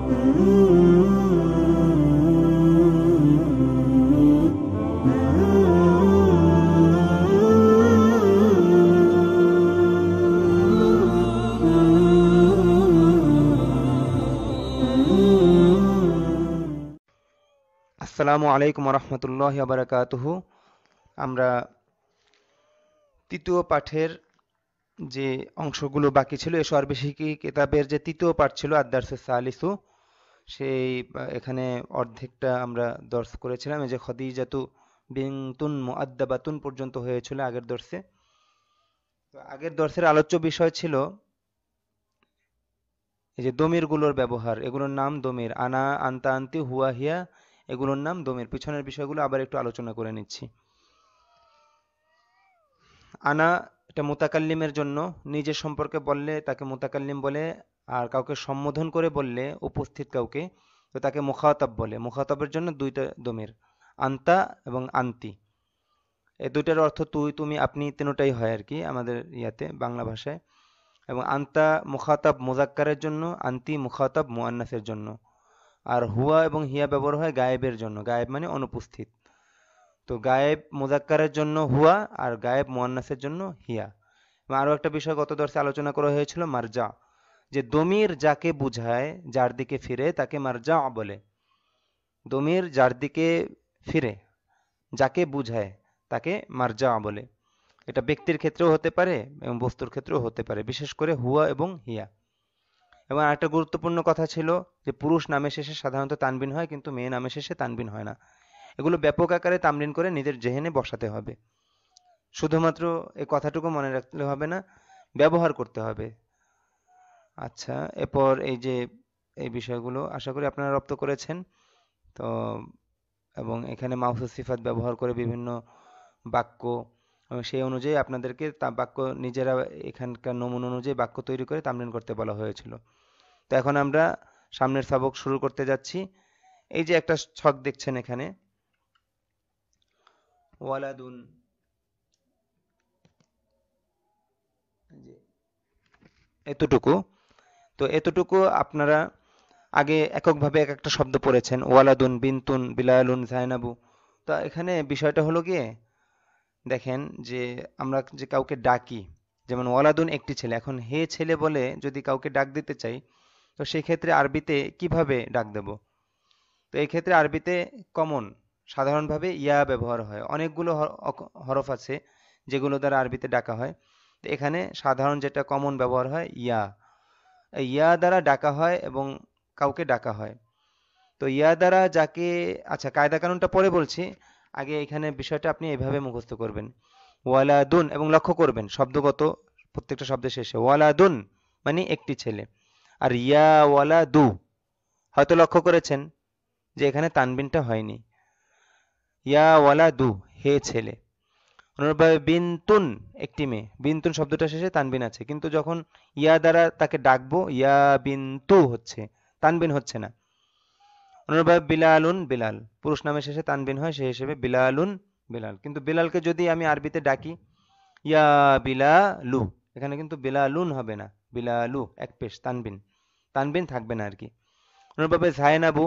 আসসালামু আলাইকুম রহমতুল্লাহ বারাকাতুহু। আমরা তৃতীয় পাঠের যে অংশগুলো বাকি ছিল, এ সর্বশেষী কিতাবের যে তৃতীয় পাঠ ছিল আদ-দারসুস সালিসু, সেই এখানে অর্ধেকটা আমরা দর্শ করেছিলাম। এই যে খদিজাতু বিনতুন মুআদ্দাবাতুন পর্যন্ত হয়েছিল আগের দর্শে। তো আগের দর্শের আলোচ্য বিষয় ছিল এই যে দমির গুলোর ব্যবহার। এগুলোর নাম দমির। আনা, আনতা, আনতি, হুয়া, হিয়া, এগুলোর নাম দমির। পিছনের বিষয়গুলো আবার একটু আলোচনা করে নিচ্ছি। আনা এটা মুতাকাল্লিমের জন্য, নিজের সম্পর্কে বললে তাকে মুতাকাল্লিম বলে, আর কাউকে সম্বোধন করে বললে উপস্থিত কাউকে তো তাকে মুখাতাব বলে। মুখাতাবের জন্য দুইটা দমির, আন্তা এবং আন্তি। এই দুইটার অর্থ তুই, তুমি, আপনি, তিনটাই হয় আর কি আমাদের ইয়াতে বাংলা ভাষায়। এবং আন্তা মুখাতাব মুজাক্কারের জন্য, আন্তি মুখাতাব মুআন্নাসের জন্য। আর হুয়া এবং হিয়া ব্যবহার হয় গায়েবের জন্য। গায়েব মানে অনুপস্থিত। তো গায়েব মুজাক্কারের জন্য হুয়া, আর গায়েব মুয়ান্নাসের জন্য হিয়া। এবং আরো একটা বিষয় গত দর্শে আলোচনা করা হয়েছিল, মারজা, যে দমির যাকে বুঝায়, যার দিকে ফিরে, তাকে মারজা বলে। দমির যার দিকে ফিরে, যাকে বুঝায়, তাকে মারজা বলে। এটা ব্যক্তির ক্ষেত্রেও হতে পারে এবং বস্তুর ক্ষেত্রেও হতে পারে, বিশেষ করে হুয়া এবং হিয়া। এবং আরেকটা গুরুত্বপূর্ণ কথা ছিল যে পুরুষ নামের শেষে সাধারণত তানবিন হয়, কিন্তু মেয়ে নামের শেষে তানবিন হয় না। এগুলো ব্যাপক আকারে তামরিন করে নিজের জেহেনে বসাতে হবে। শুধুমাত্র এই কথাটুকু মনে রাখলে হবে না, ব্যবহার করতে হবে। আচ্ছা, এরপর এই যে এই বিষয়গুলো আশা করি আপনারা রপ্ত করেছেন। তো এবং এখানে মাউসুস সিফাত ব্যবহার করে বিভিন্ন বাক্য, এবং সেই অনুযায়ী আপনাদেরকে তা বাক্য নিজেরা এখানকার নমুনা অনুযায়ী বাক্য তৈরি করে তামরিন করতে বলা হয়েছিল। তো এখন আমরা সামনের সবক শুরু করতে যাচ্ছি। এই যে একটা ছক দেখছেন এখানে, ওয়ালাদুন, এতটুকু। তো এতটুকু আপনারা আগে এককভাবে এক একটা শব্দ পড়েছেন, ওয়ালাদুন, বিনতুন, বিলালুন, জাইনাবু। তো এখানে বিষয়টা হলো গিয়ে দেখেন যে আমরা যে কাউকে ডাকি, যেমন ওয়ালাদুন একটি ছেলে, এখন হে ছেলে বলে যদি কাউকে ডাক দিতে চাই, তো সেই ক্ষেত্রে আরবিতে কিভাবে ডাক দেব? তো এই ক্ষেত্রে আরবিতে কমন সাধারণভাবে ইয়া ব্যবহার হয়। অনেকগুলো হরফ আছে যেগুলো দ্বারা আরবিতে ডাকা হয়। তো এখানে সাধারণ যেটা কমন ব্যবহার হয় ইয়া। এই ইয়া দ্বারা ডাকা হয় এবং কাউকে ডাকা হয়। তো ইয়া দ্বারা যাকে, আচ্ছা কায়দা কানুনটা পরে বলছি, আগে এখানে বিষয়টা আপনি এইভাবে মুখস্থ করবেন। ওয়ালাদুন, এবং লক্ষ্য করবেন শব্দগত প্রত্যেকটা শব্দের শেষে ওয়ালাদুন মানে একটি ছেলে। আর ইয়া ওয়ালাদু, হয়তো লক্ষ্য করেছেন যে এখানে তানবিনটা হয়নি। ইয়া ওয়ালাদু, হে ছেলে। অনুরূপভাবে বিনতুন, একটি মেয়ে। বিনতুন শব্দটা শেষে তানবিন আছে, কিন্তু যখন ইয়া দ্বারা তাকে ডাকবো, ইয়া বিনতু হচ্ছে, তানবিন হচ্ছে না। অনুরূপভাবে বিলালুন, বিলাল, পুরুষ নামের শেষে তানবিন হয়, সেই হিসেবে বিলালুন, বিলাল। কিন্তু বিলালকে যদি আমি আরবিতে ডাকি ইয়া বিলালু, এখানে কিন্তু বিলালুন হবে না, বিলালু, এক পেশ তানবিন, তানবিন থাকবে না আর কি। অনুরূপভাবে জায়নাবু,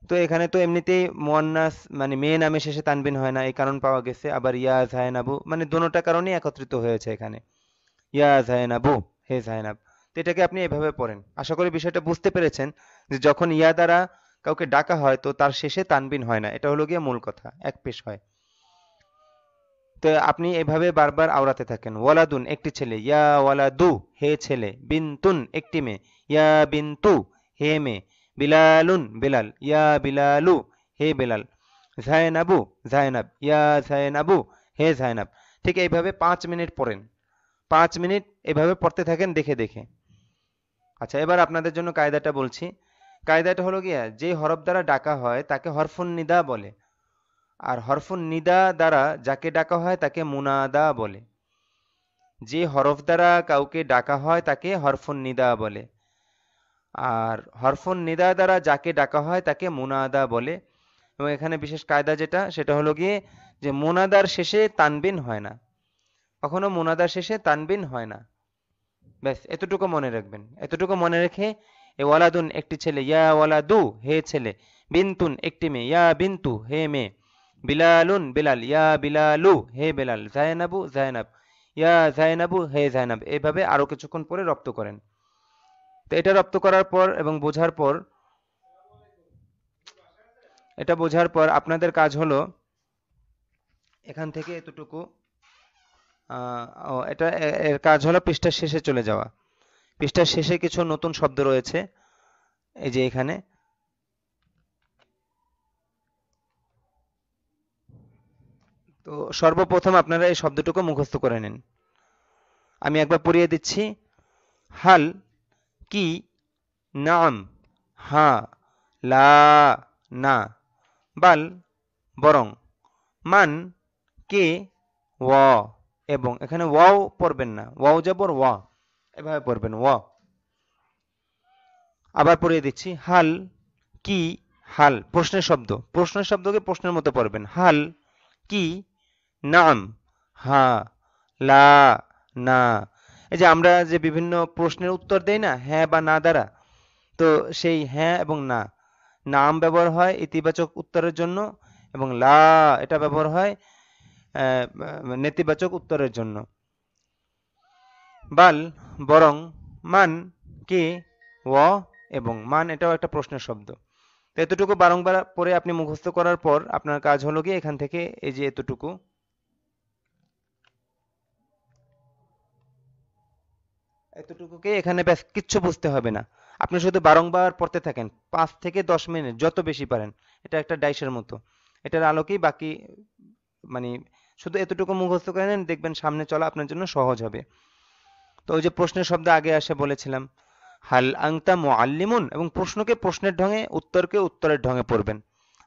তো এখানে তো এমনিতেই মুয়ান্নাস মানে মেয়ে নামে শেষে তানবিন হয় না, এই কারণ পাওয়া গেছে। আবার ইয়া জায়নাবু মানে দোনোটা কারণেই একত্রিত হয়েছে এখানে, ইয়া জায়নাবু, হে জায়নাব। তো এটাকে আপনি এভাবে পড়েন। আশা করি বিষয়টা বুঝতে পেরেছেন যে যখন ইয়া দ্বারা কাউকে ডাকা হয় তো তার শেষে তানবিন হয় না, এটা হলো গিয়ে মূল কথা, এক পেশ হয়। তো আপনি এভাবে বারবার আওড়াতে থাকেন। ওয়ালাদুন একটি ছেলে, ইয়া ওয়ালাদু, হে ছেলে। বিনতুন একটি মেয়ে, ইয়া বিনতু, হে মেয়ে। বিলালুন, বিলাল, ইয়া বিলালু, হে বেলাল। জায়নাবু, জায়নাব, ইয়া জায়নাবু, হে জায়নাব। ঠিক এইভাবে 5 মিনিট পড়েন। 5 মিনিট এভাবে পড়তে থাকেন দেখে দেখে। আচ্ছা, এবার আপনাদের জন্য কায়দাটা বলছি। কায়দাটা হলো গিয়া যে হরফ দ্বারা ডাকা হয় তাকে হরফুন নিদা বলে, আর হরফুন নিদা দ্বারা যাকে ডাকা হয় তাকে মুনাদা বলে। যে হরফ দ্বারা কাউকে ডাকা হয় তাকে হরফুন নিদা বলে, আর হরফুন নিদা দ্বারা যাকে ডাকা হয় তাকে মুনাদা বলে। এবং এখানে বিশেষ কায়দা যেটা, সেটা হলো গিয়ে যে মুনাদার শেষে তানবিন হয় না, কখনো মুনাদার শেষে তানবিন হয় না। ব্যাস এতটুকু মনে রাখবেন। এতটুকু মনে রেখে এই ওয়ালাদুন একটি ছেলে, ইয়া ওয়ালাদু হে ছেলে, বিনতুন একটি মেয়ে, ইয়া বিন্তু হে মেয়ে, বিলালুন বিলাল, ইয়া বিলালু হে বেলাল, জায়নাবু জায়নাব, ইয়া জায়নাবু হে জায়নাব। এইভাবে আরো কিছুক্ষণ পরে রপ্ত করেন। তো এটা রপ্ত করার পর এবং বোঝার পর, এটা বোঝার পর আপনাদের কাজ হলো এখান থেকে এতটুকু এটা এর কাজ হলো পৃষ্ঠার শেষে চলে যাওয়া। পৃষ্ঠার শেষে কিছু নতুন শব্দ রয়েছে, এই যে এখানে। তো সর্বপ্রথম আপনারা এই শব্দটুকু মুখস্থ করে নিন। আমি একবার পড়িয়ে দিচ্ছি। হাল, কি, নাম, হ্যাঁ, লা, না, বাল, বরং, মান, কে, ওয়া, এবং। এখানে ওয়াও পড়বেন না, ওয়াও যাবর ওয়া, এভাবে পড়বেন ওয়া। আবার পড়িয়ে দিচ্ছি। হাল, কি, হাল প্রশ্নের শব্দ, প্রশ্নের শব্দকে প্রশ্নের মতো পড়বেন। হাল, কি, নাম, হ্যাঁ, লা, না। এই যে আমরা যে বিভিন্ন প্রশ্নের উত্তর দেই না হ্যাঁ বা না দ্বারা, তো সেই হ্যাঁ এবং না, নাম ব্যবহার হয় ইতিবাচক উত্তরের জন্য, এবং লা এটা ব্যবহার হয় নেতিবাচক উত্তরের জন্য। বাল বরং, মান কে, ওয়া এবং। মান এটাও একটা প্রশ্নের শব্দ। তো এতটুকু বারংবার পরে আপনি মুখস্থ করার পর আপনার কাজ হলো কি এখান থেকে এই যে এতটুকু, এতটুকুকে এখানে ব্যাস কিচ্ছু বুঝতে হবে না। আপনি শুধু বারংবার পড়তে থাকেন 5 থেকে 10 মিনিট যত বেশি পারেন। এটা একটা ডাইসের মতো, এটার আলোকেই বাকি, মানে শুধু এতটুকু মুখস্থ করে নেন, দেখবেন সামনে চলা আপনার জন্য সহজ হবে। তো ওই যে প্রশ্নের শব্দ আগে আসে বলেছিলাম, হাল আংতা মুআল্লিমুন, এবং প্রশ্নকে প্রশ্নের ঢঙে, উত্তরকে উত্তরের ঢঙে পড়বেন।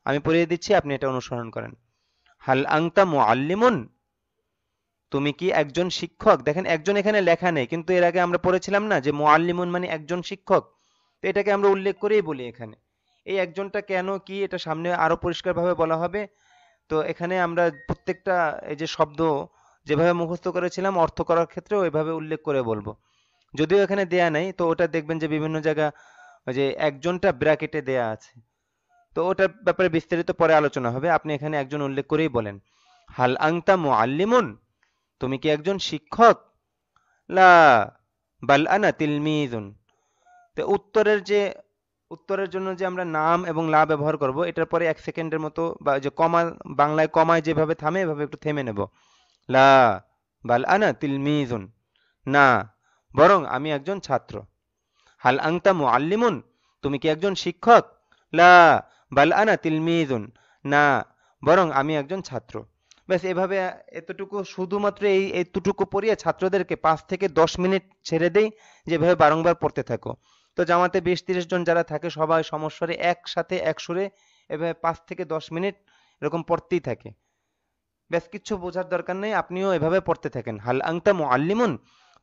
আমি পড়িয়ে দিচ্ছি, আপনি এটা অনুসরণ করেন। হাল আংতা মুআল্লিমুন, তুমি কি একজন শিক্ষক? দেখেন একজন এখানে লেখা নেই, কিন্তু এর আগে আমরা পড়েছিলাম না যে মুআল্লিমুন মানে একজন শিক্ষক। তো এটাকে আমরা উল্লেখ করেই বলি এখানে। এই একজনটা কেন কি এটা সামনে আরো পরিষ্কারভাবে বলা হবে। তো এখানে আমরা প্রত্যেকটা এই যে শব্দ যেভাবে মুখস্থ করেছিলাম অর্থ করার ক্ষেত্রেও এভাবে উল্লেখ করে বলবো। যদিও এখানে দেয়া নাই, তো ওটা দেখবেন যে বিভিন্ন জায়গা ওই যে একজনটা ব্র্যাকেটে দেয়া আছে, তো ওটার ব্যাপারে বিস্তারিত পরে আলোচনা হবে। আপনি এখানে একজন উল্লেখ করেই বলেন, হাল আংতা মুআল্লিমুন, তুমি কি একজন শিক্ষক? লা, বাল আনা তিলমিজুন। তো উত্তরের জন্য যে আমরা নাম এবং লা ব্যবহার করব, এটার পরে 1 সেকেন্ডের মতো, বা যে কমা, বাংলায় কমায় যেভাবে থামে এভাবে একটু থেমে নেব। লা, বাল আনা তিলমিজুন, না বরং আমি একজন ছাত্র। হাল আংতা মুআল্লিমুন, তুমি কি একজন শিক্ষক? লা, বাল আনা তিলমিজুন, না বরং আমি একজন ছাত্র। ব্যাস এভাবে এতটুকু, শুধুমাত্র এই এতটুকু পড়িয়ে ছাত্রদেরকে 5 থেকে 10 মিনিট ছেড়ে দেই, যেভাবে বারংবার পড়তে থাকো। তো জামাতে 20-30 জন যারা থাকে সবাই সমস্বরে একসাথে এক সুরে এভাবে 5 থেকে 10 মিনিট এরকম পড়তেই থাকে। ব্যাস কিচ্ছু বোঝার দরকার নেই, আপনিও এভাবে পড়তে থাকেন। হাল আংতা মুআল্লিমুন,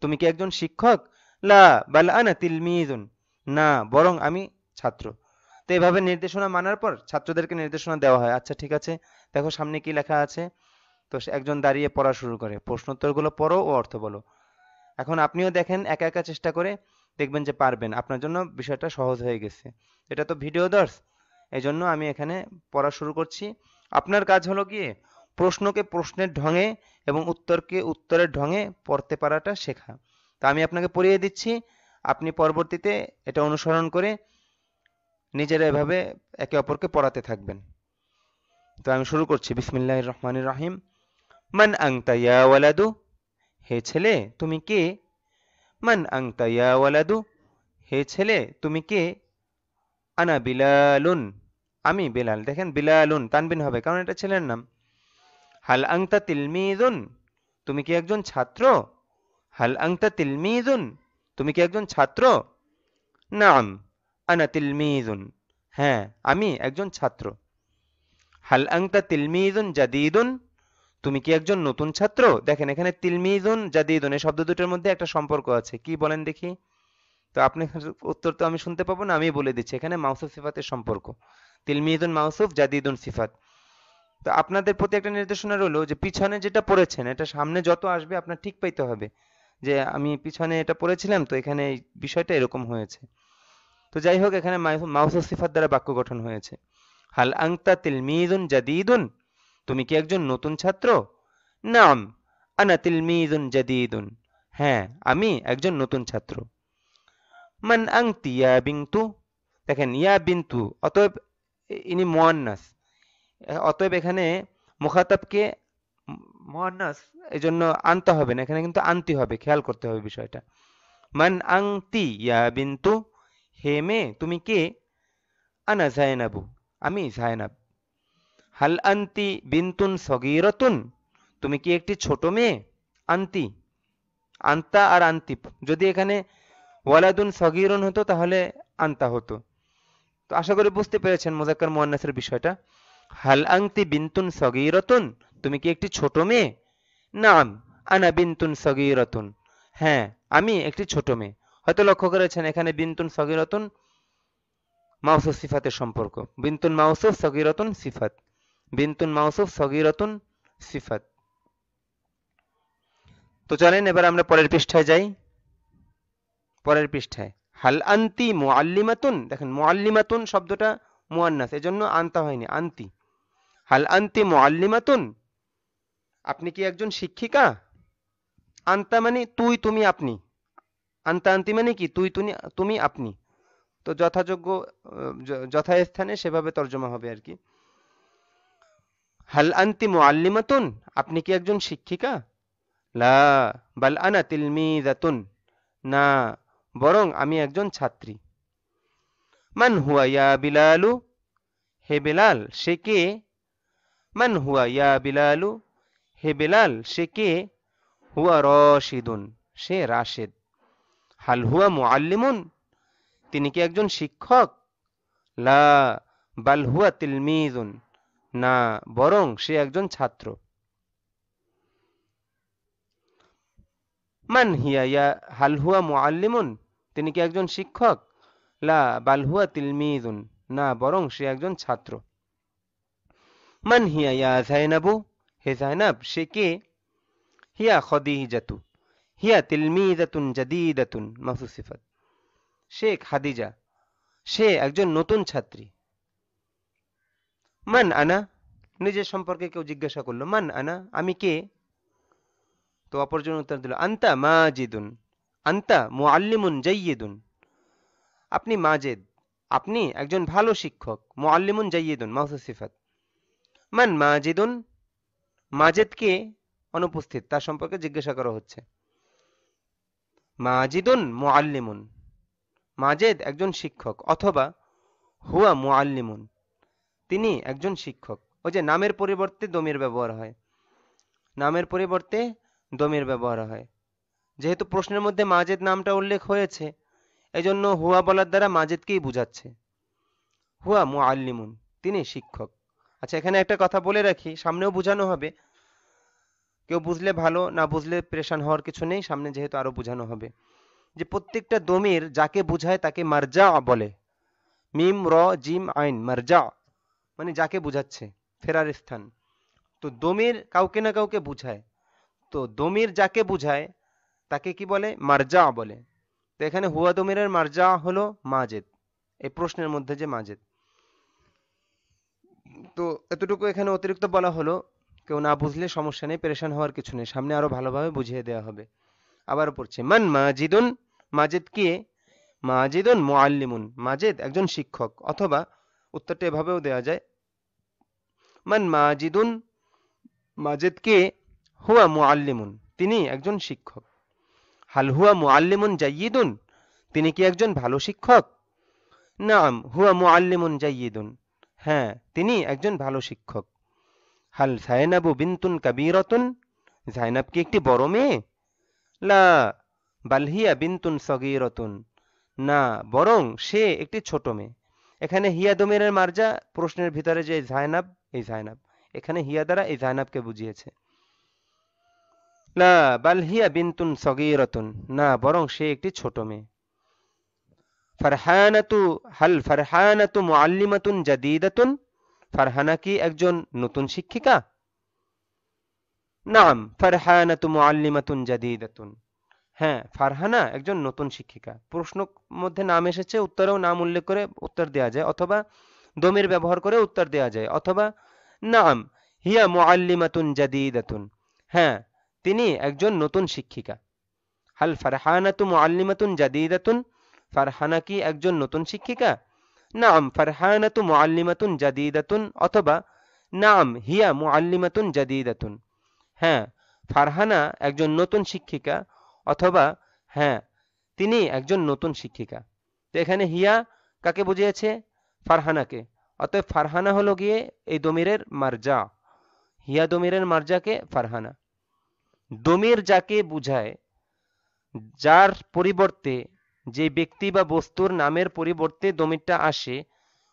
তুমি কি একজন শিক্ষক? লা, বাল আনা তিলমিজুন, না বরং আমি ছাত্র। তো এভাবে নির্দেশনা মানার পর ছাত্রদেরকে নির্দেশনা দেওয়া হয়, আচ্ছা ঠিক আছে, দেখো সামনে কি লেখা আছে। তো একজন দাঁড়িয়ে পড়া শুরু করে, প্রশ্নোত্তরগুলো পড়ো ও অর্থ বলো। এখন আপনিও দেখেন একা একা চেষ্টা করে, দেখবেন যে পারবেন, আপনার জন্য বিষয়টা সহজ হয়ে গেছে। এটা তো ভিডিও দর্শ, এই জন্য আমি এখানে পড়া শুরু করছি। আপনার কাজ হলো গিয়ে প্রশ্নকে প্রশ্নের ঢঙে এবং উত্তরকে উত্তরের ঢঙে পড়তে পারাটা শেখা। তা আমি আপনাকে পড়িয়ে দিচ্ছি, আপনি পরবর্তীতে এটা অনুসরণ করে নিজেরা এভাবে একে অপরকে পড়াতে থাকবেন। তো আমি শুরু করছি, বিসমিল্লাহির রহমানির রহিম। মান আংতা ইয়া ওয়ালাদু, হে ছেলে তুমি কে? মান আংতা ইয়া ওয়ালাদু, হে ছেলে তুমি কে? আনা বিলালুন, আমি বেলাল। দেখেন বিলালুন তানবিন হবে কারণ এটা ছেলের নাম। হাল আংতা তিলমিজুন, তুমি কি একজন ছাত্র? হাল আংতা তিলমিজুন, তুমি কি একজন ছাত্র? নাম, আনা তিলমিজুন, হ্যাঁ আমি একজন ছাত্র। হাল আংতা তিলমিজুন জাদিদুন, তুমি কি একজন নতুন ছাত্র? দেখেন এখানে তিলমিজুন জাদিদুন এই শব্দ দুটোর মধ্যে একটা সম্পর্ক আছে, কি বলেন দেখি? তো আপনি উত্তর তো আমি শুনতে পাবো না, আমি বলে দিচ্ছি, এখানে মাউসুফ সিফাতের সম্পর্ক। তিলমিজুন মাউসুফ, জাদিদুন সিফাত। তো আপনাদের প্রতি একটা নির্দেশনা রইলো যে পিছনে যেটা পড়েছেন এটা সামনে যত আসবে আপনার ঠিক পাইতে হবে, যে আমি পিছনে এটা পড়েছিলাম তো এখানে এই বিষয়টা এরকম হয়েছে। তো তো যাই হোক, এখানে মাউসুফ সিফাত দ্বারা বাক্য গঠন হয়েছে। হাল আংতা তিলমিজুন জাদিদুন, তুমি কি একজন নতুন ছাত্র? নাম আনা তিলমিজুন জাদিদুন, হ্যাঁ আমি একজন নতুন ছাত্র। মান আংতি ইয়া বিন্তু, দেখেন ইয়া বিন্তু, অতএব ইনি মুয়ান্নাস, অতএব এখানে মুখাতাবকে মুয়ান্নাস এই জন্য আনতে হবে না, এখানে কিন্তু আনতে হবে, খেয়াল করতে হবে বিষয়টা। মান আংতি ইয়া বিন্তু, হে মেয়ে তুমি কে? আনা জায়নাবু, আমি জায়নাব। হাল আন্তি বিন্তুন সগীরাতুন, তুমি কি একটি ছোট মেয়ে? আন্তি, আন্তা আর আন্তি, যদি এখানে ওয়ালাদুন সগীরুন হতো তাহলে আন্তা হতো। তো আশা করি বুঝতে পেরেছেন মুযাক্কার মুয়ান্নাসের বিষয়টা। হাল আংতি বিন্তুন সগীরাতুন, তুমি কি একটি ছোট মেয়ে? নাম আনা বিন্তুন সগীরাতুন, হ্যাঁ আমি একটি ছোট মেয়ে। হয়তো লক্ষ্য করেছেন এখানে বিন্তুন সগীরাতুন মাউসুফ সিফাতের সম্পর্ক, বিন্তুন মাউসুফ সগীরাতুন সিফাত, বিন্তুন মাউসুফ সগীরাতুন সিফাত। তো চলেন এবার আমরা পরের পৃষ্ঠায় যাই। পরের পৃষ্ঠায় হাল আন্তি মুআল্লিমাতুন, দেখেন মুআল্লিমাতুন শব্দটা মুয়ান্নাস এজন্য আনতা হয়নি, আন্তি। হাল আন্তি মুআল্লিমাতুন, আপনি কি একজন শিক্ষিকা? আন্তা মানে তুই তুমি আপনি, আন্তা আন্তি মানে কি তুই তুমি আপনি। তো যথাযোগ্য যথাস্থানে সেভাবে তর্জমা হবে আর কি। হাল আন্তি মুআল্লিমাতুন, আপনি কি একজন শিক্ষিকা? লা বাল আনা তিলমিজাতুন, না বরং আমি একজন ছাত্রী। মান হুয়া ইয়া বিলালু, হে বেলাল সে কে? মান হুয়া ইয়া বিলালু, হে বেলাল সে কে? হুয়া রশিদুন, সে রাশেদ। হাল হুয়া মুআল্লিমুন, তিনি কি একজন শিক্ষক? লা বাল হুয়া তিলমিজুন, না বরং সে একজন ছাত্র। মান হিয়া ইয়া, হাল হুয়া মুআল্লিমুন, তিনি কি একজন শিক্ষক? লা বাল হুয়া তিলমিজুন, না বরং সে একজন ছাত্র। মান হিয়া ইয়া জাইনাবু, হে জাইনাব সে কে? হিয়া খদিজাতু, হিয়া তিলমিজাতুন জাদিদাতুন মাউসুফ সিফাত, সে খাদিজা, সে একজন নতুন ছাত্রী। মান আনা, নিজের সম্পর্কে কেউ জিজ্ঞাসা করলো মান আনা, আমি কে? তো অপরজন উত্তর দিল আন্তা মাজিদুন, আন্তা মুআল্লিমুন জাইয়িদুন, আপনি মাজেদ, আপনি একজন ভালো শিক্ষক। মুআল্লিমুন জাইয়িদুন মাউসুফ সিফাত। মান মাজিদুন, মাজেদ কে? অনুপস্থিত, তার সম্পর্কে জিজ্ঞাসা করা হচ্ছে। মাজিদুন মুআল্লিমুন, মাজেদ একজন শিক্ষক, অথবা হুয়া মুআল্লিমুন, তিনি একজন শিক্ষক। ওই যে নামের পরিবর্তে দমির ব্যবহার হয়, নামের পরিবর্তে দমির ব্যবহার হয়। যেহেতু প্রশ্নের মধ্যে মাজেদ নামটা উল্লেখ হয়েছে, এজন্য হুয়া বলার দ্বারা মাজেদকেই বুঝাচ্ছে। হুয়া মুআল্লিমুন, তিনি শিক্ষক। আচ্ছা এখানে একটা কথা বলে রাখি, সামনেও বোঝানো হবে, কেউ বুঝলে ভালো, না বুঝলে পেরেশান হওয়ার কিছু নেই, সামনে যেহেতু আরো বোঝানো হবে। যে প্রত্যেকটা দমির যাকে বুঝায় তাকে মারজা বলে, মিম র জিম আইন, মারজা মানে যাকে বুঝাচ্ছে, ফেরার স্থান। তো দমির কাউকে না কাউকে বুঝায়, তো দমির যাকে বুঝায় তাকে কি বলে? মারজা বলে। তো এখানে হুয়া দমিরের মারজা হলো মাজেদ, এই প্রশ্নের মধ্যে যে মাজেদ। তো এতটুকু এখানে অতিরিক্ত বলা হলো, কেউ না বুঝলে সমস্যা নেই, পেরেশান হওয়ার কিছু নেই, সামনে আরো ভালোভাবে বুঝিয়ে দেওয়া হবে। আবার পড়ছে মান মাজিদুন, মাজেদ কে? মাজিদুন মুআল্লিমুন, মাজেদ একজন শিক্ষক, অথবা উত্তরটা এভাবেও দেওয়া যায় মান মাজিদুন, মাজেদ কে? হুয়া মুআল্লিমুন, তিনি একজন শিক্ষক। হাল হুয়া মুআল্লিমুন জাইয়িদুন, তিনি কি একজন ভালো শিক্ষক? নাম হুয়া মুআল্লিমুন জাইয়িদুন, হ্যাঁ তিনি একজন ভালো শিক্ষক। হাল জাইনাবু বিনতুন কাবীরাতুন, জাইনাব কি একটি বড় মেয়ে? লা বাল হিয়া বিনতুন সগীরাতুন, না বরং সে একটি ছোট মেয়ে। এখানে হিয়া দমিরের মারজা, প্রশ্নের ভিতরে যে জাইনাব, এই জাইনাব এখানে হিয়া দ্বারা এই জাইনাবকে বুঝিয়েছে। লা বাল হিয়া বিনতুন সগীরাতুন, না বরং সে একটি ছোট মেয়ে। ফারহানাতু, হাল ফারহানাতু মুআল্লিমাতুন জাদিদাতুন, ফারহানা কি একজন নতুন শিক্ষিকা? নাম ফারহানাতু মুআল্লিমাতুন জাদিদাতুন, হ্যাঁ, ফারহানা একজন নতুন শিক্ষিকা। প্রশ্ন মধ্যে নাম এসেছে, উত্তরেও নাম উল্লেখ করে উত্তর দেওয়া যায়, অথবা দমির ব্যবহার করে উত্তর দেওয়া যায়, অথবা নাম হিয়া মুআল্লিমাতুন জাদীদাতুন, হ্যাঁ তিনি একজন নতুন শিক্ষিকা। হাল ফারহানাতু মুআল্লিমাতুন জাদীদাতুন, ফারহানা কি একজন নতুন শিক্ষিকা? নাম ফারহানাতু মুআল্লিমাতুন জাদীদাতুন, অথবা নাম হিয়া মুআল্লিমাতুন জাদীদাতুন, হ্যাঁ ফারহানা একজন নতুন শিক্ষিকা, অথবা হ্যাঁ তিনি একজন নতুন শিক্ষিকা। তো এখানে হিয়া কাকে বুঝিয়েছে? ফারহানাকে। অতএব ফারহানা হলো গিয়ে এই দমিরের মারজা, হিয়া দমিরের মারজাকে ফারহানা। দমির যাকে বুঝায়, যার পরিবর্তে, যে ব্যক্তি বা বস্তুর নামের পরিবর্তে দমিরটা আসে,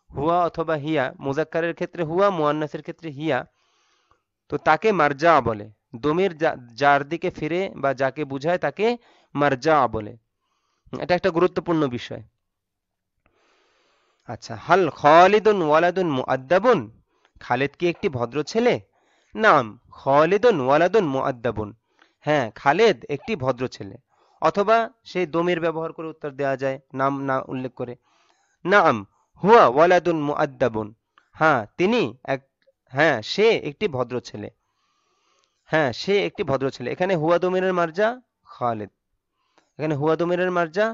হুয়া অথবা হিয়া, মুজাক্কারের ক্ষেত্রে হুয়া, মুয়ান্নাসের ক্ষেত্রে হিয়া, তো তাকে মারজা বলে। দমির যার দিকে ফিরে বা যাকে বুঝায় তাকে মারজা বলে। এটা একটা গুরুত্বপূর্ণ বিষয়। আচ্ছা, হাল খালিদুন ওয়ালাদুন মুআদ্দাবুন, খালিদ কি একটি ভদ্র ছেলে? নাম খালিদুন ওয়ালাদুন মুআদ্দাবুন, হ্যাঁ খালিদ একটি ভদ্র ছেলে। অথবা সেই দমির ব্যবহার করে উত্তর দেওয়া যায় নাম না উল্লেখ করে। নাম হুয়া ওয়ালাদুন মুআদ্দাবুন, হ্যাঁ তিনি এক, হ্যাঁ সে একটি ভদ্র ছেলে, হ্যাঁ সে একটি ভদ্র ছেলে। এখানে হুয়া দমিরের মার্জা খালিদ, এখানে হুয়া দমিরের মার্জা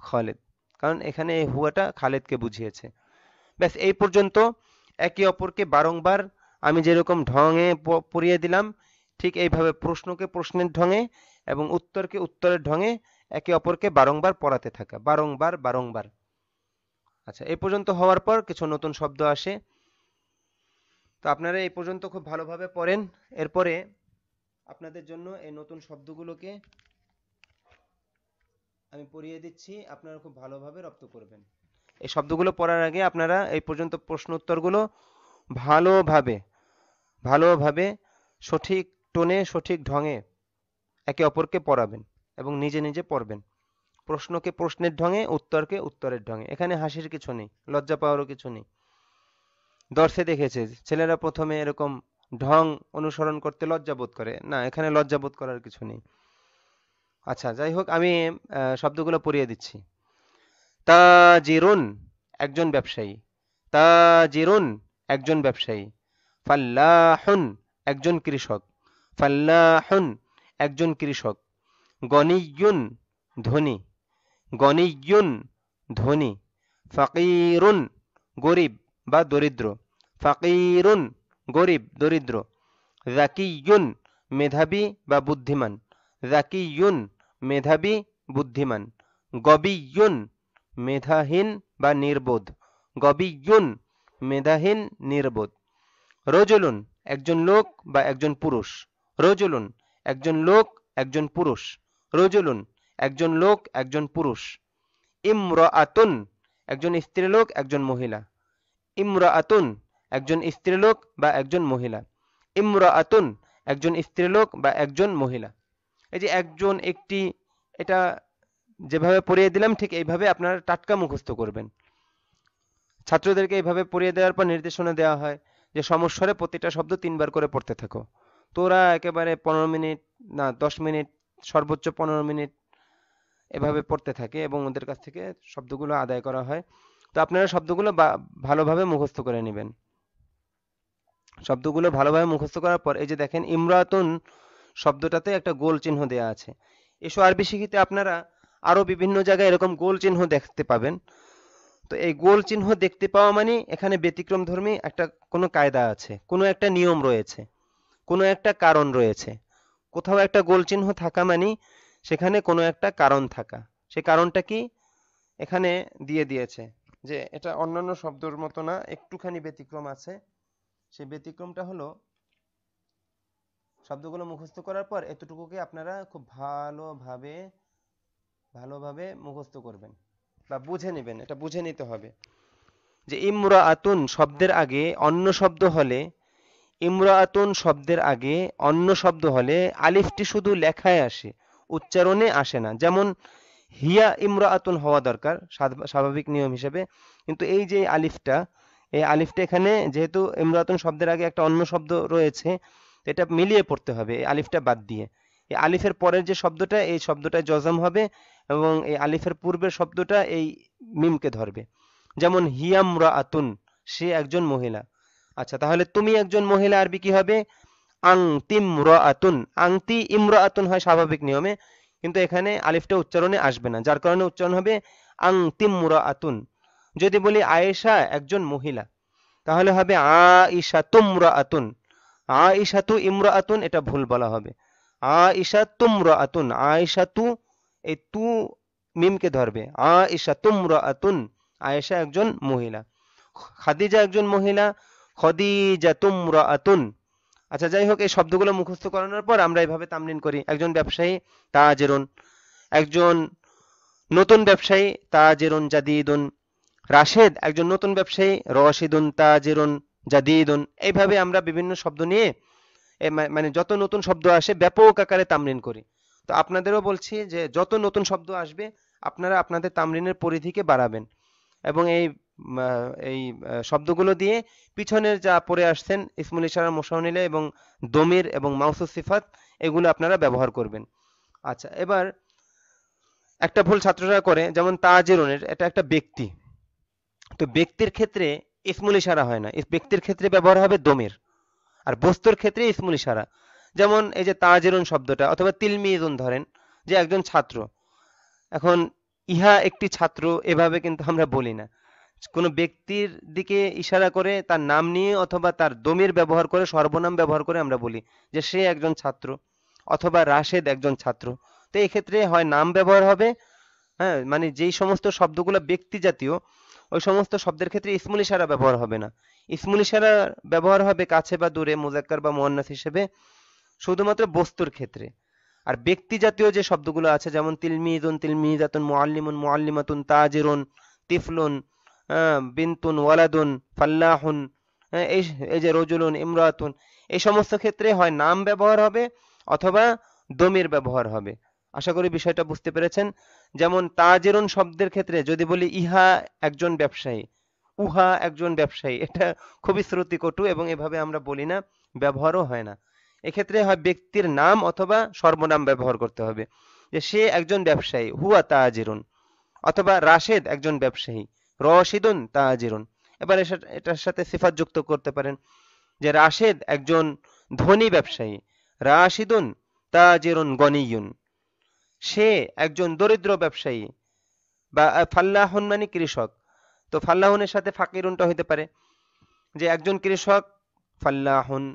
খালিদ, কারণ এখানে এই হুয়াটা খালিদকে বুঝিয়েছে। ব্যাস এই পর্যন্ত। একে অপরকে বারংবার আমি যেরকম ঢঙে পড়িয়ে দিলাম, ঠিক এইভাবে প্রশ্নকে প্রশ্নের ঢঙে এবং উত্তরকে উত্তরের ঢঙে একে অপরকে বারংবার পড়াতে থাকা, বারংবার বারংবার। আচ্ছা, এই পর্যন্ত হওয়ার পর কিছু নতুন শব্দ আসে, তো আপনারা এই পর্যন্ত খুব ভালোভাবে পড়েন। এরপরে আপনাদের জন্য এই নতুন শব্দগুলোকে আমি পড়িয়ে দিচ্ছি, আপনারা খুব ভালোভাবে রপ্ত করবেন। এই শব্দগুলো পড়ার আগে আপনারা এই পর্যন্ত প্রশ্ন উত্তরগুলো ভালোভাবে ভালোভাবে সঠিক টোনে সঠিক ঢঙে একে অপরকে পড়াবেন এবং নিজে নিজে পড়বেন। প্রশ্নকে প্রশ্নের ঢঙে, উত্তরকে উত্তরের ঢঙে। এখানে হাসির কিছু নেই, লজ্জা পাওয়ারও কিছু নেই। দর্শে দেখেছে ছেলেরা প্রথমে এরকম ঢং অনুসরণ করতে লজ্জা বোধ করে, না এখানে লজ্জা বোধ করার কিছু নেই। আচ্ছা যাই হোক, আমি শব্দগুলো পড়িয়ে দিচ্ছি। তাজিরুন একজন ব্যবসায়ী, তাজিরুন একজন ব্যবসায়ী। ফাল্লাহুন একজন কৃষক, ফাল্লাহুন একজন কৃষক। গনিয়ুন ধনী, গনিয়ুন ধনী। ফাকিরুন গরিব বা দরিদ্র, ফাকিরুন গরিব দরিদ্র। যাকিয়ুন মেধাবী বা বুদ্ধিমান, যাকিয়ুন মেধাবী বুদ্ধিমান। গবিয়ুন মেধাহীন বা নির্বোধ, গবিয়ুন মেধাহীন নির্বোধ। রজুলুন একজন লোক বা একজন পুরুষ, রজুলুন একজন লোক একজন পুরুষ, রজুলুন একজন লোক একজন পুরুষ। ইমরাআতুন একজন স্ত্রীলোক একজন মহিলা, ইমরাআতুন একজন স্ত্রীলোক বা একজন মহিলা, ইমরাআতুন একজন স্ত্রীলোক বা একজন মহিলা। এই যে একজন, একটি, এটা যেভাবে পড়িয়ে দিলাম ঠিক এইভাবে আপনারা টাটকা মুখস্থ করবেন। ছাত্রদেরকে এইভাবে পড়িয়ে দেওয়ার পর নির্দেশনা দেওয়া হয় যে সমস্বরে প্রতিটা শব্দ 3 বার করে পড়তে থাকো। তো ওরা একেবারে 15 মিনিট, না 10 মিনিট, সর্বোচ্চ 15 মিনিট এভাবে পড়তে থাকে এবং ওদের কাছ থেকে শব্দগুলো আদায় করা হয়। তো আপনারা শব্দগুলো ভালোভাবে মুখস্থ করে নেবেন। শব্দগুলো ভালোভাবে মুখস্থ করার পর এই যে দেখেন ইমরাতুন শব্দটাতে একটা গোল চিহ্ন দেওয়া আছে। এসো আরবি শিখিতে আপনারা আরো বিভিন্ন জায়গায় এরকম গোল চিহ্ন দেখতে পাবেন। তো এই গোল চিহ্ন দেখতে পাওয়া মানে এখানে ব্যতিক্রমধর্মী একটা কোনো কায়দা আছে, কোনো একটা নিয়ম রয়েছে, কোনো একটা কারণ রয়েছে। কোথাও একটা গোল চিহ্ন থাকা মানে সেখানে কোনো একটা কারণ থাকা। সে কারণটা কি এখানে দিয়ে দিয়েছে, যে এটা অন্যান্য শব্দের মতো না, একটুখানি ব্যতিক্রম আছে। সেই ব্যতিক্রমটা হলো, শব্দগুলো মুখস্থ করার পর এতটুকুকে আপনারা খুব ভালোভাবে ভালোভাবে মুখস্থ করবেন বা বুঝে নেবেন, এটা বুঝে নিতে হবে যে ইমরাআতুন শব্দের আগে অন্য শব্দ হলে, ইমরাআতুন শব্দের আগে অন্য শব্দ হলে আলিফটি শুধু লেখায় আসে, উচ্চারণে আসে না। যেমন হিয়া ইমরাআতুন হওয়া দরকার স্বাভাবিক নিয়ম হিসেবে, কিন্তু এই যে আলিফটা, এই আলিফটা এখানে যেহেতু ইমরাআতুন শব্দের আগে একটা অন্য শব্দ রয়েছে, এটা মিলিয়ে পড়তে হবে এই আলিফটা বাদ দিয়ে। এই আলিফের পরের যে শব্দটা এই শব্দটা জজম হবে এবং এই আলিফের পূর্বের শব্দটা এই মিমকে ধরবে। যেমন হিয়ামরাআতুন, সে একজন মহিলা। আচ্ছা, তাহলে তুমি একজন মহিলা আরবি কি হবে? আংতিমরাআতুন। আংতি ইমরাআতুন হয় স্বাভাবিক নিয়মে, কিন্তু এখানে আলিফটা উচ্চারণে আসবে না, যার কারণে উচ্চারণ হবে আংতিমরাআতুন। যদি বলি আয়েশা একজন মহিলা, তাহলে হবে আইশাতুমরাআতুন। আইশাতু ইমরাআতুন এটা ভুল বলা হবে। আইশাতুমরাআতুন, আয়েশাতু এই তু মিমকে ধরবে। আইশাতুমরাআতুন, আয়েশা একজন মহিলা। খাদিজা একজন মহিলা, খদিজাতুমরাআতুন। আচ্ছা, যাই হোক, এই শব্দগুলো মুখস্থ করানোর পর আমরা এইভাবে তামরিন করি। একজন ব্যবসায়ী, তাজেরুন। একজন নতুন ব্যবসায়ী, তাজেরুন জাদিদুন। রাশেদ একজন নতুন ব্যবসায়ী, রশিদুন তাজেরুন জাদিদুন। এইভাবে আমরা বিভিন্ন শব্দ নিয়ে মানে যত নতুন শব্দ আসে ব্যাপক আকারে তামরিন করি। তো আপনাদেরও বলছি যে যত নতুন শব্দ আসবে আপনারা আপনাদের তামরিনের পরিধিকে বাড়াবেন এবং এই শব্দগুলো দিয়ে পিছনের যা পড়ে আসছেন ইসমুল ইশারা, মুশাউনিলে এবং দমির এবং মাউসুস সিফাত, এগুলো আপনারা ব্যবহার করবেন। আচ্ছা, এবার একটা ভুল ছাত্ররা করে, যেমন তাজেরুনের, এটা একটা ব্যক্তি। তো ব্যক্তির ক্ষেত্রে ইসমুল ইশারা হয় না, ব্যক্তির ক্ষেত্রে ব্যবহার হবে দমির, আর বস্তুর ক্ষেত্রে ইসমুল ইশারা। যেমন এই যে তাজেরুন শব্দটা, অথবা তিলমিজুন ধরেন, যে একজন ছাত্র। এখন ইহা একটি ছাত্র, এভাবে কিন্তু আমরা বলি না। কোনো ব্যক্তির দিকে ইশারা করে তার নাম নিয়ে অথবা তার দমির ব্যবহার করে, সর্বনাম ব্যবহার করে আমরা বলি যে সে একজন ছাত্র, অথবা রাশেদ একজন ছাত্র। তো এই ক্ষেত্রে হয় নাম ব্যবহার হবে, হ্যাঁ, মানে যেই সমস্ত শব্দগুলো ব্যক্তি জাতীয় ওই সমস্ত শব্দের ক্ষেত্রে ইসমুল ইশারা ব্যবহার হবে না। ইসমুল ইশারা ব্যবহার হবে কাছে বা দূরে, মুজাক্কার বা মুয়ান্নাস হিসেবে, শুধুমাত্র বস্তুর ক্ষেত্রে। আর ব্যক্তি জাতীয় যে শব্দগুলো আছে, যেমন তিলমিজুন, তিলমিজাতুন, মুআল্লিমুন, মুআল্লিমাতুন, তাজিরুন, তিফলুন, বিনতুন, ওয়ালাদুন, ফাল্লাহুন, এই এই যে রজুলুন, ইমরাতুন, এই সমস্ত ক্ষেত্রে হয় নাম ব্যবহার হবে অথবা দমির ব্যবহার হবে। আশা করি বিষয়টা বুঝতে পেরেছেন। যেমন তাজিরুন শব্দের ক্ষেত্রে যদি বলি ইহা একজন ব্যবসায়ী, উহা একজন ব্যবসায়ী, এটা খুবই শ্রুতিকটু এবং এভাবে আমরা বলি না, ব্যবহারও হয় না। এক্ষেত্রে হয় ব্যক্তির নাম অথবা সর্বনাম ব্যবহার করতে হবে, যে সে একজন ব্যবসায়ী, হুয়া তাজিরুন, অথবা রাশেদ একজন ব্যবসায়ী, রশিদুন তাজিরুন। এবার এটার সাথে সিফাত যুক্ত করতে পারেন, যে রাশেদ একজন ধনী ব্যবসায়ী, রাশিদুন তাজিরুন গনিয়ুন। সে একজন দরিদ্র ব্যবসায়ী, বা ফাল্লাহুন মানে কৃষক, তো ফাল্লাহুনের সাথে ফাকিরুনটা হইতে পারে, যে একজন কৃষক ফাল্লাহুন,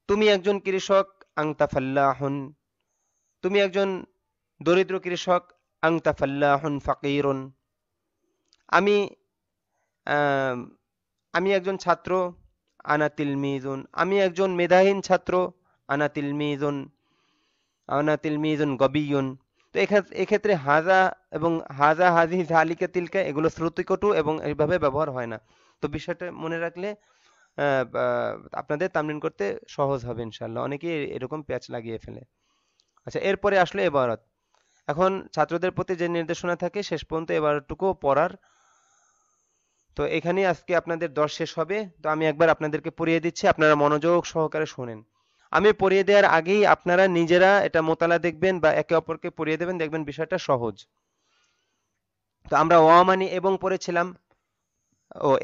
তুমি একজন কৃষক আংতা ফাল্লাহুন, তুমি একজন দরিদ্র কৃষক আংতা ফাল্লাহুন ফাকিরুন। আমি আহ, আমি একজন ছাত্র, আনা তিলমিজুন। আমি একজন মেধাহীন ছাত্র, আনা তিলমিজুন, আনা তিলমিজুন গবিয়ুন। তো এক্ষেত্রে হাজা এবং হাজা, হাজি, জালিকা, তিলকা এগুলো শ্রুতিকটু এবং এইভাবে ব্যবহার হয় না। তো বিষয়টা মনে রাখলে আপনাদের তামরিন করতে সহজ হবে ইনশাল্লাহ। অনেকেই এরকম প্যাচ লাগিয়ে ফেলে। আচ্ছা, এরপরে আসলে এবারত। এখন ছাত্রদের প্রতি যে নির্দেশনা থাকে শেষ পর্যন্ত এবারটুকু পড়ার। তো এখানেই আজকে আপনাদের দর্শ শেষ হবে। তো আমি একবার আপনাদেরকে পড়িয়ে দিচ্ছি, আপনারা মনোযোগ সহকারে শোনেন। আমি পড়িয়ে দেওয়ার আগেই আপনারা নিজেরা এটা মোতালা দেখবেন বা একে অপরকে পড়িয়ে দেবেন, দেখবেন বিষয়টা সহজ। তো আমরা ওয়া মানে এবং পড়েছিলাম।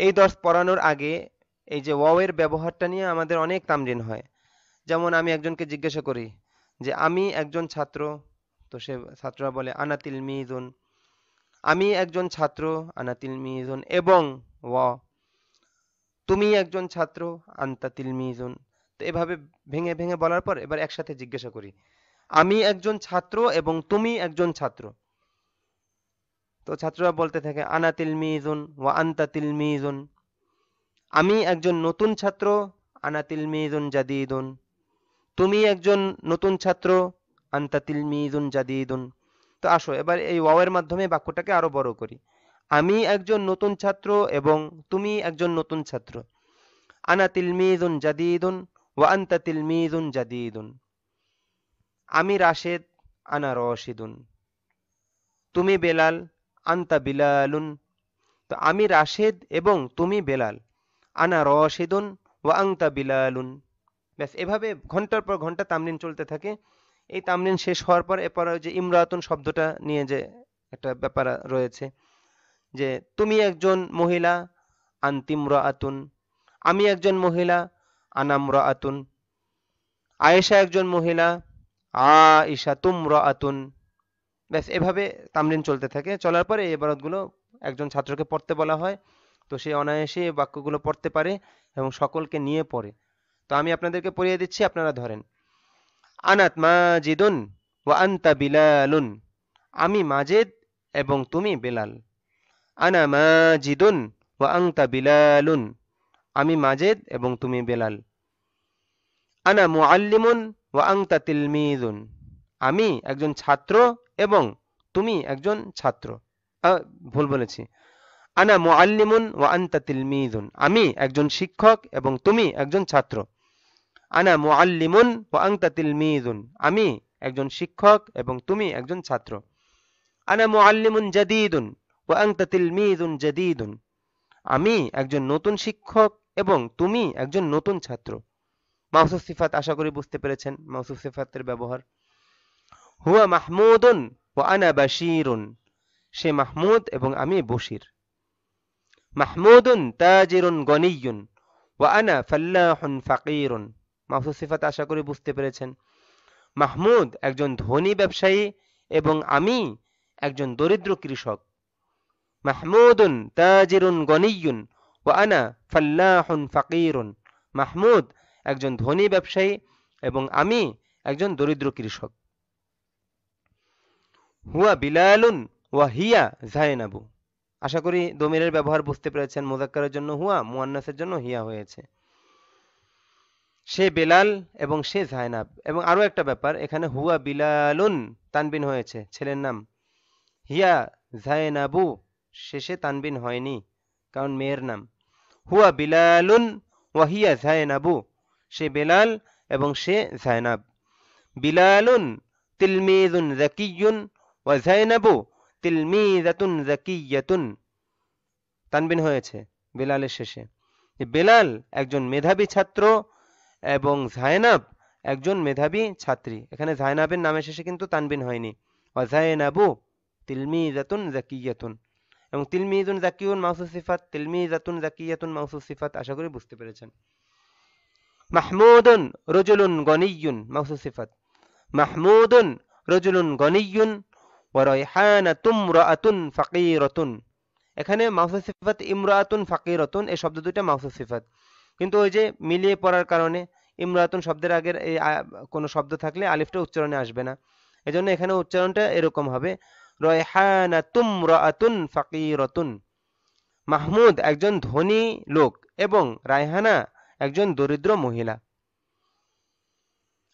এই দর্শ পড়ানোর আগে এই যে ওয়াও এর ব্যবহারটা নিয়ে আমাদের অনেক তামরিন হয়। যেমন আমি একজনকে জিজ্ঞাসা করি যে আমি একজন ছাত্র, তো সে ছাত্ররা বলে আনা তিলমিজুন। আমি একজন ছাত্র, আনা তিলমিজুন, এবং ওয়া। তুমি একজন ছাত্র, আনতা তিলমিজুন। তো এভাবে ভেঙে ভেঙে বলার পর এবার একসাথে জিজ্ঞাসা করি, আমি একজন ছাত্র এবং তুমি একজন ছাত্র। তো ছাত্ররা বলতে থাকে আনা তিলমিজুন ওয়া আনতা তিলমিজুন। আমি একজন নতুন ছাত্র, আনা তিলমিজুন জাদিদুন। তুমি একজন নতুন ছাত্র, আনতা তিলমিজুন জাদিদুন। তো আসো এবার এই ওয়াওয়ের মাধ্যমে বাক্যটাকে আরো বড় করি। আমি একজন নতুন ছাত্র এবং তুমি একজন নতুন ছাত্র। আনা তিলমিজুন জাদিদুন ওয়া আনতা তিলমিজুন জাদিদুন। আমি রাশেদ, আনা রশিদুন। তুমি বেলাল, আনতা বিলালুন। তো আমি রাশেদ এবং তুমি বেলাল, আনা রশিদুন ওয়া আনতা বিলালুন। ব্যাস, এভাবে ঘন্টার পর ঘন্টা তামরিন চলতে থাকে এই তামরিন শেষ হওয়ার পর এরপর ওই যে ইমরাতুন শব্দটা নিয়ে যে একটা ব্যাপার রয়েছে, যে তুমি একজন মহিলা, আনতিমরাআতুন, আমি একজন মহিলা, আনামরাআতুন, আয়েশা একজন মহিলা, আয়েশা তুমরাআতুন। ব্যাস এভাবে তামরিন চলতে থাকে। চলার পরে এই ইবারতগুলো একজন ছাত্রকে পড়তে বলা হয়, তো সে অনায়াসে এই বাক্যগুলো পড়তে পারে এবং সকলকে নিয়ে পড়ে। তো আমি আপনাদেরকে পড়িয়ে দিচ্ছি, আপনারা ধরেন। আনাত মাজিদুন ওয়া আনতা বিলালুন, আমি মাজেদ এবং তুমি বেলাল। আনা মাজিদুন ওয়া আনতা বিলালুন, আমি মাজেদ এবং তুমি বেলাল। আনা মুআল্লিমুন ওয়া আনতা তিলমিযুন, আমি একজন ছাত্র এবং তুমি একজন ছাত্র। ভুল বলেছি, আনা মুআল্লিমুন ওয়া আনতা তিলমিযুন, আমি একজন শিক্ষক এবং তুমি একজন ছাত্র। আনা মুআল্লিমুন ওয়া আনতা তিলমিযুন, আমি একজন শিক্ষক এবং তুমি একজন ছাত্র। আনা মুআল্লিমুন জাদীদুন ওয়া আনতা তিলমিযুন জাদীদুন, আমি একজন নতুন শিক্ষক এবং তুমি একজন নতুন ছাত্র। মাওসুফ সিফাত আশা করি বুঝতে পেরেছেন মাওসুফ সিফাতের ব্যবহার। হুয়া মাহমুদুন ওয়া আনা বাশীরুন, সে মাহমুদ এবং আমি বশির। মাহমুদুন তাজিরুন গনিয়্যুন ওয়া আনা ফাল্লাহুন ফাকিরুন। মাওসুফ সিফাত আশা করি বুঝতে পেরেছেন। মাহমুদ একজন ধনী ব্যবসায়ী এবং আমি একজন দরিদ্র কৃষক। মাহমুদুন তাজিরুন গনিয়্যুন ওয়া আনা ফাল্লাহুন ফাকিরুন, মাহমুদ একজন ধনী ব্যবসায়ী এবং আমি একজন দরিদ্র কৃষক। হুয়া বিলালুন ওয়া হিয়া যায়নাবু, আশা করি দমিরের ব্যবহার বুঝতে পেরেছেন। মুযাক্কারের জন্য হুয়া, মুয়ান্নাসের জন্য হিয়া হয়েছে। সে বেলাল এবং সে যায়নাব। এবং আরো একটা ব্যাপার, এখানে হুয়া বিলালুন তানবিন হয়েছে, ছেলের নাম। হিয়া যায়নাবু শেষে তানবিন হয়নি, কারণ মেয়ের নাম। হুয়া বিলালুন ওয়া হিয়া যায়নাবু, সে বেলাল এবং সে যায়নাব। বিলালুন তিলমিযুন যাকিয়্যুন ওয়া যায়নাবু তিলমিযাতুন যাকিয়্যাতুন, তানবিন হয়েছে বেলালের শেষে। বেলাল একজন মেধাবী ছাত্র এবং যায়নাব একজন মেধাবী ছাত্রী। এখানে যায়নাবের নামের শেষে কিন্তু তানবিন হয়নি। ওয়া যায়নাবু তিলমিযাতুন যাকিয়্যাতুন, এবং তিলমিযুন যাকিয়ুন মাওসুফ সিফাত, তিলমিযাতুন যাকিয়্যাতুন মাওসুফ সিফাত, আশা করি বুঝতে পেরেছেন। মাহমুদুন রাজুলুন গনিয়্যুন মাওসুফ সিফাত, মাহমুদুন রাজুলুন গনিয়্যুন ওয়া রায়হানাতুম রাআতুন ফাকিরাতুন। এখানে মাওসুফ সিফাত ইমরাতুন ফাকিরাতুন, এই শব্দ দুইটা মাওসুফ সিফাত, কিন্তু ওই যে মিলিয়ে পড়ার কারণে ইমরাতুন শব্দের আগের এই কোনো শব্দ থাকলে আলিফটা উচ্চারণে আসবে না, এজন্য এখানে উচ্চারণটা এরকম হবে, রায়হানাতুম রাআতুন ফাকিরাতুন। মাহমুদ একজন ধনী লোক এবং রায়হানা একজন দরিদ্র মহিলা।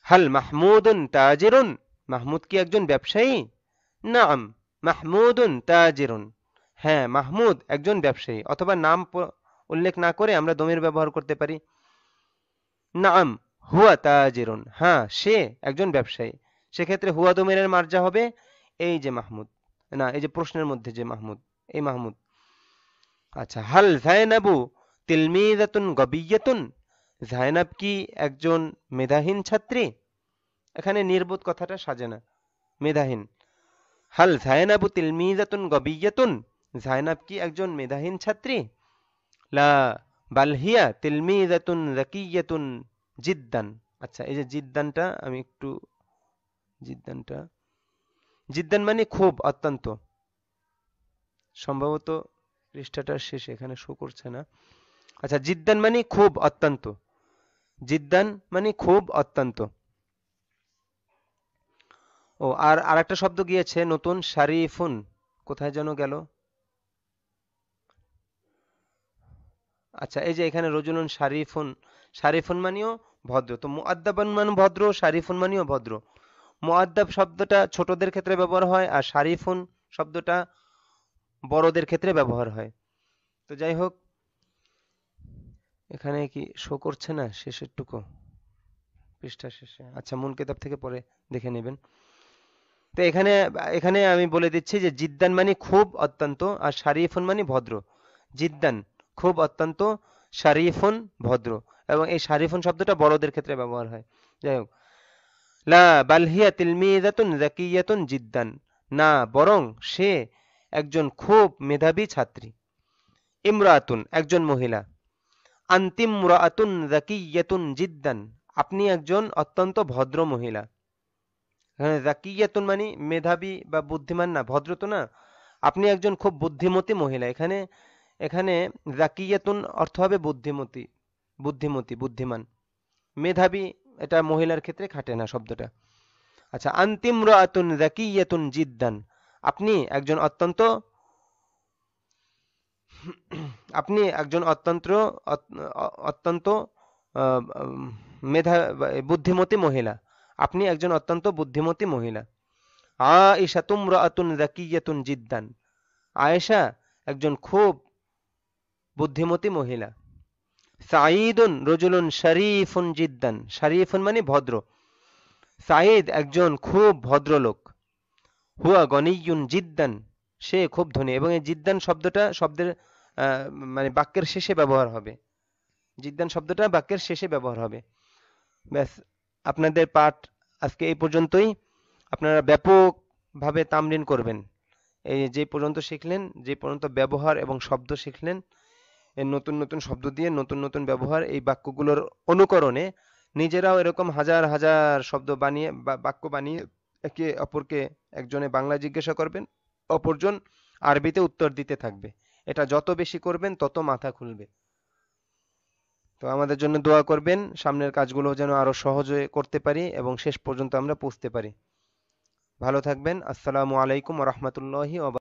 হাল মাহমুদুন তাজিরুন, মাহমুদ কি একজন ব্যবসায়ী? নাম মাহমুদুন তাজিরুন, হ্যাঁ মাহমুদ একজন ব্যবসায়ী। অথবা নাম উল্লেখ না করে আমরা দমির ব্যবহার করতে পারি। নাম হুয়া তাজিরুন, হ্যাঁ সে একজন ব্যবসায়ী। সেক্ষেত্রে হুয়া দমিরের মার্জা হবে এই যে মাহমুদ, না এই যে প্রশ্নের মধ্যে যে মাহমুদ, এই মাহমুদ। আচ্ছা, হাল যায়নাবু তিলমিযাতুন গবিয়্যাতুন, যায়নাব কি একজন মেধাহীন ছাত্রী? এখানে নির্বোধ কথাটা সাজে না, মেধাহীন। হাল যায়নাবু তিলমিযাতুন গবিয়্যাতুন, যায়নাব কি একজন মেধাহীন ছাত্রী? লা বাল হিয়া তিলমিযাতুন যাকিয়্যাতুন জিদ্দান। আচ্ছা, এই যে জিদ্দানটা আমি একটু, জিদ্দানটা, জিদ্দান মানে খুব, অত্যন্ত, সম্ভবত পৃষ্ঠাটার শেষে, এখানে শো করছে না। আচ্ছা, জিদ্দান মানে খুব, অত্যন্ত, জিদ্দান মানে খুব, অত্যন্ত। ও আর আরেকটা শব্দ গিয়েছে নতুন, শারিফুন, কোথায় যেন গেল? আচ্ছা, এই যে এখানে রজুলুন শারিফুন, শারিফুন মানেও ভদ্র। তো মুআদ্দাবান মানে ভদ্র, শারিফুন মানেও ভদ্র। মুআদ্দাব শব্দটা ছোটদের ক্ষেত্রে ব্যবহার হয়, আর শারিফুন শব্দটা বড়দের ক্ষেত্রে ব্যবহার হয়। তো যাই হোক, এখানে কি শো করছে না শেষের টুকু, পৃষ্ঠা শেষে? আচ্ছা, মূল কিতাব থেকে পরে দেখে নেবেন। তো এখানে এখানে আমি বলে দিচ্ছি যে জিদ্দান মানে খুব, অত্যন্ত, আর শারিফুন মানে ভদ্র। জিদ্দান খুব, অত্যন্ত, শারিফুন ভদ্র, এবং এই শারিফুন শব্দটা বড়দের ক্ষেত্রে ব্যবহার হয়। যাই হোক, লা বাল হিয়া তিলমিযাতুন যাকিয়াতুন জিদ্দান, না বরং সে একজন খুব মেধাবী ছাত্রী। ইমরাতুন, একজন মহিলা। আনতিমরাতুন যাকিয়াতুন জিদ্দান, আপনি একজন অত্যন্ত ভদ্র মহিলা। হ্যাঁ, যাকিয়াতুন মানে মেধাবী বা বুদ্ধিমান না, ভদ্র তো না। আপনি একজন খুব বুদ্ধিমতী মহিলা। এখানে এখানে যাকিয়াতুন অর্থ হবে বুদ্ধিমতী, বুদ্ধিমতী, বুদ্ধিমান। মেধাবী এটা মহিলার ক্ষেত্রে খাটে না শব্দটা। আচ্ছা, আনতিমরাতুন যাকিয়াতুন জিদ্দান, আপনি একজন অত্যন্ত আপনি একজন অত্যন্ত আহ, উম, মেধা বুদ্ধিমতী মহিলা। আপনি একজন অত্যন্ত বুদ্ধিমতী মহিলা। আয়েশা তুমরাতুন যাকিয়াতুন জিদ্দান, আয়েশা একজন খুব বুদ্ধিমতী মহিলা। সাঈদুন রজুলুন শরীফুন জিদ্দান, শরীফুন মানে ভদ্র। সাঈদ একজন খুব ভদ্রলোক। হুয়া গনিয়ুন জিদ্দান, সে খুব ধনী। এবং এই জিদ্দান শব্দটা শব্দের আহ, মানে বাক্যের শেষে ব্যবহার হবে। জিদ্দান শব্দটা বাক্যের শেষে ব্যবহার হবে। ব্যাস, আপনাদের পাঠ আজকে এই পর্যন্তই। আপনারা ব্যাপকভাবে তামরিন করবেন। এই যে পর্যন্ত শিখলেন, যে পর্যন্ত ব্যবহার এবং শব্দ শিখলেন, এর নতুন নতুন শব্দ দিয়ে নতুন নতুন ব্যবহার, এই বাক্যগুলোর অনুকরণে নিজেরাও এরকম হাজার হাজার শব্দ বানিয়ে বা বাক্য বানিয়ে একে অপরকে, একজনে বাংলা জিজ্ঞাসা করবেন, অপরজন আরবিতে উত্তর দিতে থাকবে। এটা যত বেশি করবেন তত মাথা খুলবে। তো আমাদের জন্য দোয়া করবেন, সামনের কাজগুলো যেন আরো সহজে করতে পারি এবং শেষ পর্যন্ত আমরা পৌঁছতে পারি। ভালো থাকবেন। আসসালামু আলাইকুম ওয়া রাহমাতুল্লাহি ওয়া